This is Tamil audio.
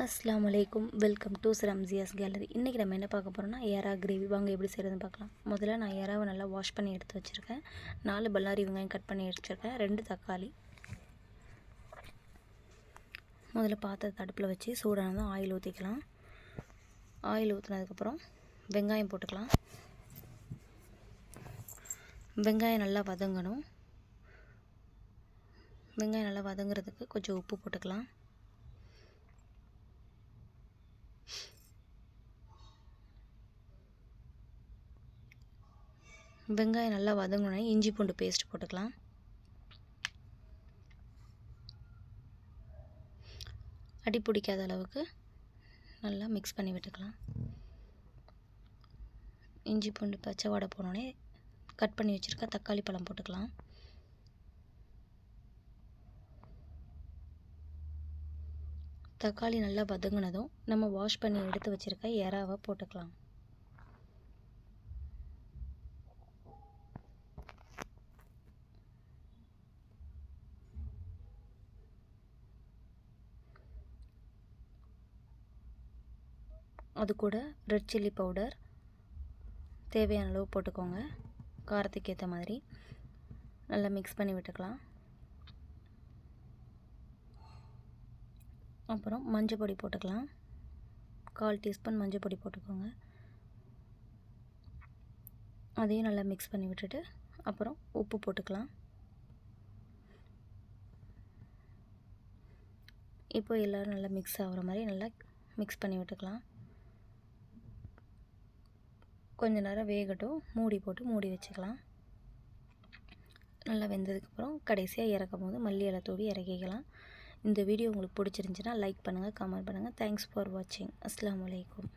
அஸ்ஸலாமு அலைக்கும். Welcome to Ramziya's gallery. இன்றைக்கி நம்ம என்ன பார்க்க போகிறோம்னா எறா கிரேவி. வாங்க எப்படி செய்கிறதுன்னு பார்க்கலாம். முதல்ல நான் எறாவை நல்லா வாஷ் பண்ணி எடுத்து வச்சுருக்கேன். 4 பல்லாரி வெங்காயம் கட் பண்ணி வச்சுருக்கேன். 2 தக்காளி. முதல்ல பாத்திரத்தை அடுப்பில் வச்சு சூடானதும் ஆயில் ஊற்றிக்கலாம். ஆயில் ஊற்றினதுக்கப்புறம் வெங்காயம் போட்டுக்கலாம். வெங்காயம் நல்லா வதங்கணும். வெங்காயம் நல்லா வதங்குறதுக்கு கொஞ்சம் உப்பு போட்டுக்கலாம். வெங்காயம் நல்லா வதங்கினோடனே இஞ்சி பூண்டு பேஸ்ட் போட்டுக்கலாம். அடி பிடிக்காத அளவுக்கு நல்லா மிக்ஸ் பண்ணி விட்டுக்கலாம். இஞ்சி பூண்டு பச்சை வாடை போனோடனே கட் பண்ணி வச்சுருக்க தக்காளி பழம் போட்டுக்கலாம். தக்காளி நல்லா வதங்கினதும் நம்ம வாஷ் பண்ணி எடுத்து வச்சுருக்க எறாவை போட்டுக்கலாம். அது கூட ரெட் சில்லி பவுடர் தேவையான அளவு போட்டுக்கோங்க. காரத்துக்கு ஏற்ற மாதிரி நல்லா மிக்ஸ் பண்ணி விட்டுக்கலாம். அப்புறம் மஞ்சள் பொடி போட்டுக்கலாம். 1/4 டீஸ்பூன் மஞ்சள் பொடி போட்டுக்கோங்க. அதையும் நல்லா மிக்ஸ் பண்ணி விட்டுட்டு அப்புறம் உப்பு போட்டுக்கலாம். இப்போ எல்லோரும் நல்லா மிக்ஸ் ஆகிற மாதிரி நல்லா மிக்ஸ் பண்ணி விட்டுக்கலாம். கொஞ்ச நேரம் வேகட்டும். மூடி போட்டு மூடி வச்சுக்கலாம். நல்லா வெந்ததுக்கப்புறம் கடைசியாக இறக்கும் போது மல்லி இலை தூவி இறக்கிக்கலாம். இந்த வீடியோ உங்களுக்கு பிடிச்சிருந்துச்சின்னா லைக் பண்ணுங்கள், கமெண்ட் பண்ணுங்கள். தேங்க்ஸ் ஃபார் வாட்சிங். அஸ்ஸலாமு அலைக்கும்.